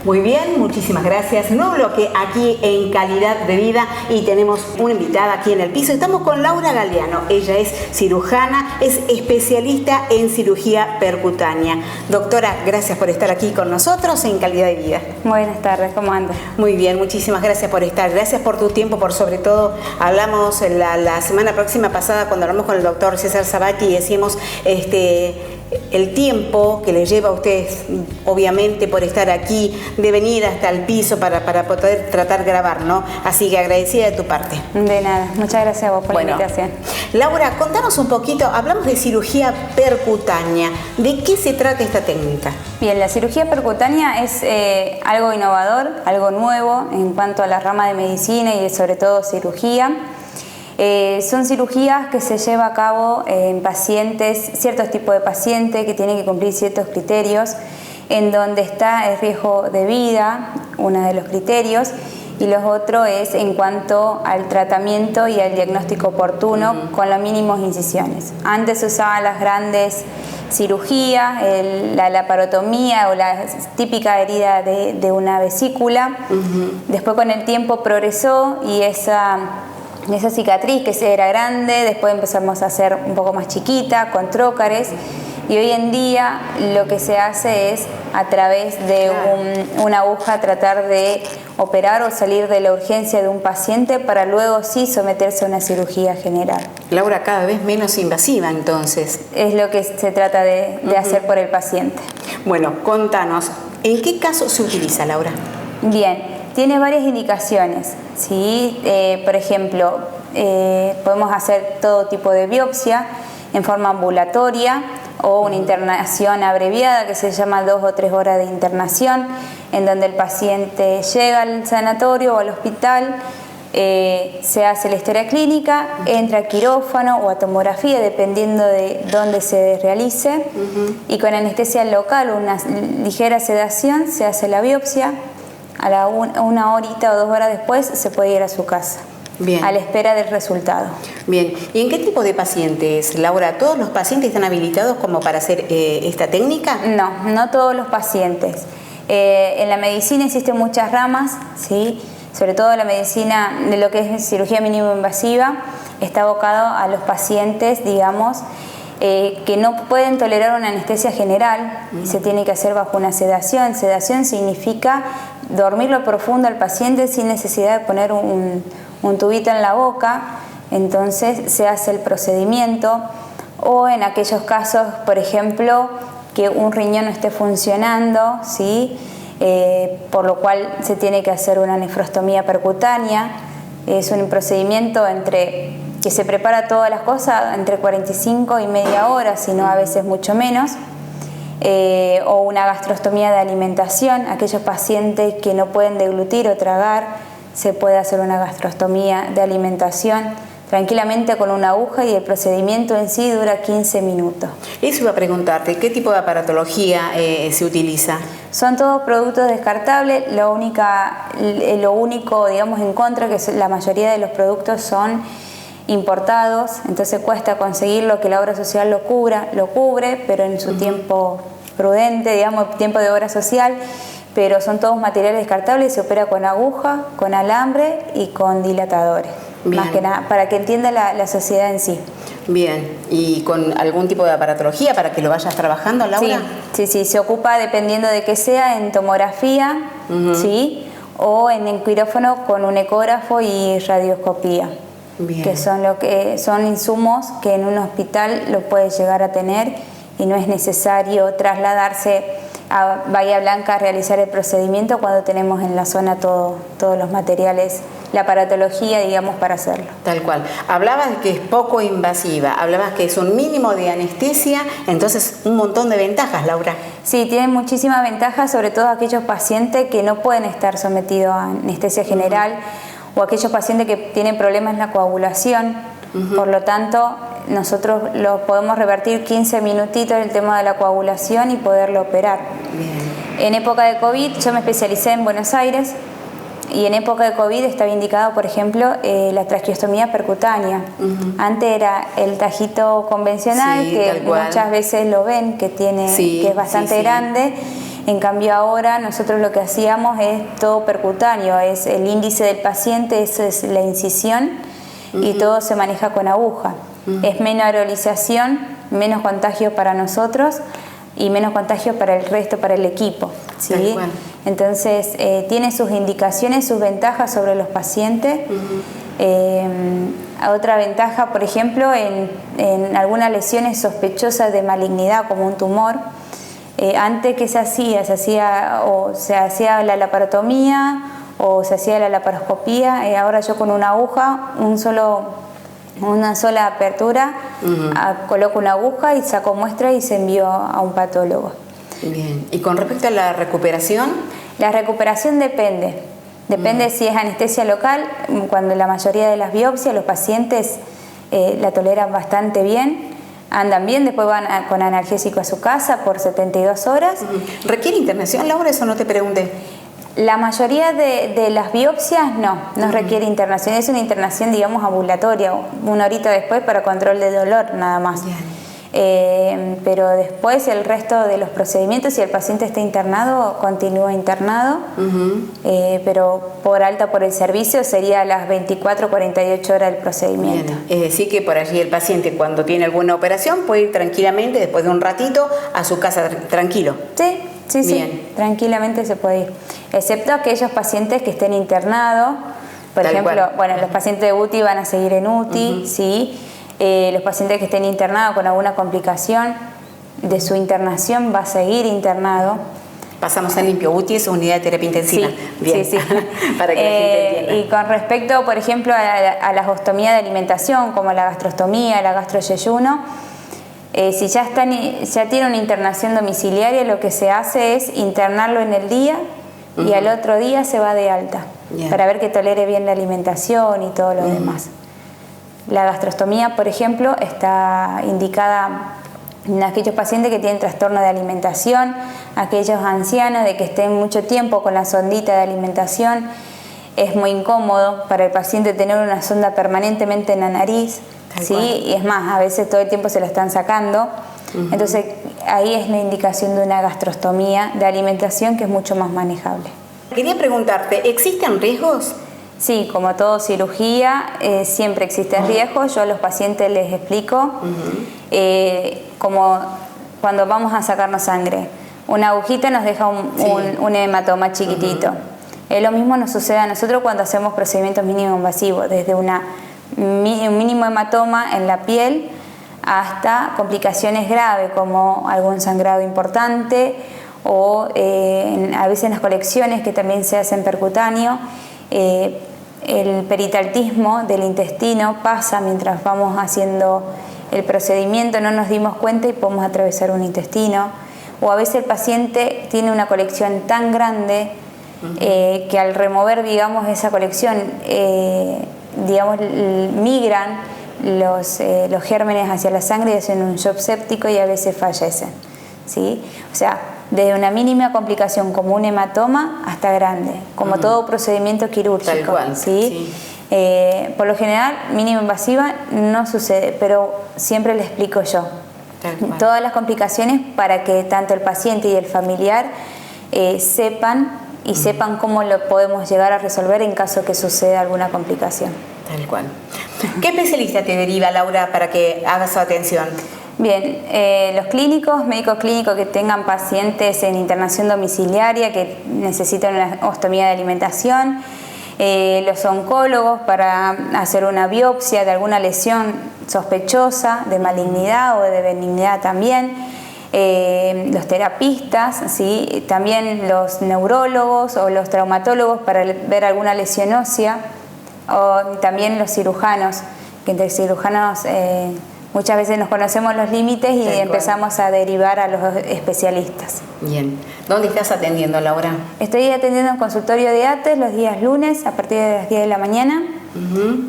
Muy bien, muchísimas gracias. Nuevo bloque aquí en Calidad de Vida y tenemos una invitada aquí en el piso. Estamos con Laura Galeano. Ella es cirujana, es especialista en cirugía percutánea. Doctora, gracias por estar aquí con nosotros en Calidad de Vida. Buenas tardes, ¿cómo andas? Muy bien, muchísimas gracias por estar. Gracias por tu tiempo, por sobre todo, hablamos la semana próxima pasada cuando hablamos con el doctor César Sabati y decimos el tiempo que le lleva a ustedes, obviamente, por estar aquí, de venir hasta el piso para poder tratar de grabar, ¿no? Así que agradecida de tu parte. De nada, muchas gracias a vos por la invitación. Laura, contanos un poquito, hablamos de cirugía percutánea. ¿De qué se trata esta técnica? Bien, la cirugía percutánea es algo innovador, algo nuevo en cuanto a la rama de medicina y sobre todo cirugía. Son cirugías que se lleva a cabo en pacientes, ciertos tipos de pacientes que tienen que cumplir ciertos criterios, en donde está el riesgo de vida, uno de los criterios, y los otros es en cuanto al tratamiento y al diagnóstico oportuno con las mínimas incisiones. Antes se usaban las grandes cirugías, la laparotomía o la típica herida de una vesícula. Después con el tiempo progresó y esa cicatriz que era grande, después empezamos a hacer un poco más chiquita, con trócares, y hoy en día lo que se hace es a través de una aguja tratar de operar o salir de la urgencia de un paciente para luego sí someterse a una cirugía general. Laura, cada vez menos invasiva entonces. Es lo que se trata de hacer por el paciente. Bueno, contanos, ¿en qué caso se utiliza, Laura? Bien. Tiene varias indicaciones, ¿sí? Por ejemplo, podemos hacer todo tipo de biopsia en forma ambulatoria o una internación abreviada que se llama 2 o 3 horas de internación, en donde el paciente llega al sanatorio o al hospital, se hace la historia clínica, entra a quirófano o a tomografía, dependiendo de dónde se realice, y con anestesia local o una ligera sedación se hace la biopsia. A una horita o 2 horas después se puede ir a su casa. Bien. A la espera del resultado. Bien. ¿Y en qué tipo de pacientes, Laura? ¿Todos los pacientes están habilitados como para hacer esta técnica? No todos los pacientes. En la medicina existen muchas ramas, ¿sí? Sobre todo la medicina de lo que es cirugía mínimo invasiva está abocado a los pacientes, digamos, que no pueden tolerar una anestesia general y se tiene que hacer bajo una sedación. Sedación significa dormirlo profundo al paciente sin necesidad de poner un tubito en la boca, entonces se hace el procedimiento. O en aquellos casos, por ejemplo, que un riñón no esté funcionando, ¿sí? Por lo cual se tiene que hacer una nefrostomía percutánea. Es un procedimiento que se prepara todas las cosas entre 45 y media hora, si no a veces mucho menos. O una gastrostomía de alimentación, aquellos pacientes que no pueden deglutir o tragar, se puede hacer una gastrostomía de alimentación tranquilamente con una aguja y el procedimiento en sí dura 15 minutos. Eso iba a preguntarte, ¿qué tipo de aparatología se utiliza? Son todos productos descartables, lo único, digamos, en contra, que la mayoría de los productos son importados, entonces cuesta conseguir lo que la obra social lo cubre, pero en su tiempo prudente, digamos, tiempo de obra social, pero son todos materiales descartables y se opera con aguja, con alambre y con dilatadores. Bien. Más que nada, para que entienda la sociedad en sí. Bien, ¿y con algún tipo de aparatología para que lo vayas trabajando, Laura? Sí, se ocupa dependiendo de qué sea, en tomografía, ¿sí? O en el quirófano con un ecógrafo y radioscopía. Bien. Que son insumos que en un hospital lo puedes llegar a tener y no es necesario trasladarse a Bahía Blanca a realizar el procedimiento cuando tenemos en la zona todos los materiales, la aparatología, digamos, para hacerlo. Tal cual. Hablabas de que es poco invasiva, hablabas que es un mínimo de anestesia, entonces un montón de ventajas, Laura. Sí, tiene muchísimas ventajas, sobre todo aquellos pacientes que no pueden estar sometidos a anestesia general o aquellos pacientes que tienen problemas en la coagulación. Por lo tanto, nosotros lo podemos revertir 15 minutitos el tema de la coagulación y poderlo operar. Bien. En época de COVID, yo me especialicé en Buenos Aires y en época de COVID estaba indicado, por ejemplo, la traqueostomía percutánea. Antes era el tajito convencional, que muchas veces lo ven, que es bastante grande. En cambio ahora nosotros lo que hacíamos es todo percutáneo, es el índice del paciente, eso es la incisión, y todo se maneja con aguja. Es menos aerolización, menos contagio para nosotros y menos contagio para el resto, para el equipo, ¿sí? Entonces tiene sus indicaciones, sus ventajas sobre los pacientes. Otra ventaja, por ejemplo, en algunas lesiones sospechosas de malignidad como un tumor, antes que se hacía la laparotomía o se hacía la laparoscopía, ahora yo con una aguja, una sola apertura, coloco una aguja y saco muestra y se envió a un patólogo. Bien. ¿Y con respecto a la recuperación? La recuperación depende si es anestesia local, cuando la mayoría de las biopsias los pacientes la toleran bastante bien, andan bien, después van con analgésico a su casa por 72 horas. ¿Requiere internación, Laura? Eso no te pregunté. La mayoría de las biopsias no requiere internación, es una internación, digamos, ambulatoria, una horita después para control de dolor nada más. Pero después el resto de los procedimientos, si el paciente está internado, continúa internado, pero por alta por el servicio sería a las 24 o 48 horas del procedimiento. Bien. Es decir que por allí el paciente cuando tiene alguna operación puede ir tranquilamente después de un ratito a su casa tranquilo. Sí, tranquilamente se puede ir, excepto aquellos pacientes que estén internados, por ejemplo, los pacientes de UTI van a seguir en UTI, ¿sí? Los pacientes que estén internados con alguna complicación de su internación va a seguir internado. Pasamos a limpio. UTI es unidad de terapia intensiva. Sí. Para que la gente entienda. Y con respecto, por ejemplo, a la ostomía de alimentación, como la gastrostomía, la gastroyeyuno, si ya tiene una internación domiciliaria, lo que se hace es internarlo en el día y al otro día se va de alta, para ver que tolere bien la alimentación y todo lo demás. La gastrostomía, por ejemplo, está indicada en aquellos pacientes que tienen trastorno de alimentación, aquellos ancianos de que estén mucho tiempo con la sondita de alimentación. Es muy incómodo para el paciente tener una sonda permanentemente en la nariz, ¿sí? Y es más, a veces todo el tiempo se la están sacando. Entonces ahí es la indicación de una gastrostomía de alimentación que es mucho más manejable. Quería preguntarte, ¿existen riesgos? Sí, como todo cirugía, siempre existen riesgos. Yo a los pacientes les explico, como cuando vamos a sacarnos sangre. Una agujita nos deja un hematoma chiquitito. Lo mismo nos sucede a nosotros cuando hacemos procedimientos mínimo invasivos, desde un mínimo hematoma en la piel hasta complicaciones graves como algún sangrado importante o a veces en las colecciones que también se hacen percutáneo. El peritaltismo del intestino pasa mientras vamos haciendo el procedimiento, no nos dimos cuenta y podemos atravesar un intestino, o a veces el paciente tiene una colección tan grande que al remover, digamos, esa colección, migran los gérmenes hacia la sangre y hacen un shock séptico y a veces fallecen, ¿sí? O sea, desde una mínima complicación como un hematoma hasta grande, como todo procedimiento quirúrgico. Tal cual, ¿sí? Por lo general, mínimo invasiva no sucede, pero siempre le explico yo todas las complicaciones para que tanto el paciente y el familiar sepan cómo lo podemos llegar a resolver en caso que suceda alguna complicación. Tal cual. ¿Qué especialista te deriva, Laura, para que hagas su atención? Bien, los médicos clínicos que tengan pacientes en internación domiciliaria que necesitan una ostomía de alimentación, los oncólogos para hacer una biopsia de alguna lesión sospechosa de malignidad o de benignidad también, los terapistas, ¿sí? También los neurólogos o los traumatólogos para ver alguna lesión ósea, o también los cirujanos, que entre cirujanos muchas veces nos conocemos los límites y empezamos a derivar a los especialistas. Bien. ¿Dónde estás atendiendo, Laura? Estoy atendiendo en consultorio de ATES los días lunes a partir de las 10 de la mañana.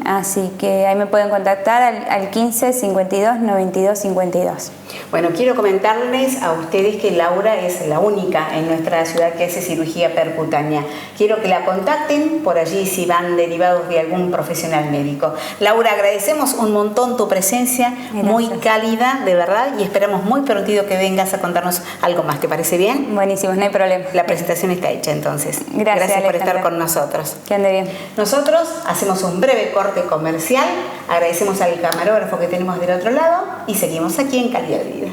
Así que ahí me pueden contactar al 15 52 92 52. Bueno, quiero comentarles a ustedes que Laura es la única en nuestra ciudad que hace cirugía percutánea. Quiero que la contacten por allí si van derivados de algún profesional médico. Laura, agradecemos un montón tu presencia, Gracias. muy cálida, de verdad, y esperamos muy prontito que vengas a contarnos algo más. ¿Te parece bien? Buenísimo, no hay problema. La presentación está hecha entonces. Gracias por estar Alejandra. con nosotros. Que ande bien. Nosotros hacemos un breve corte comercial, agradecemos al camarógrafo que tenemos del otro lado y seguimos aquí en Calidad de Vida.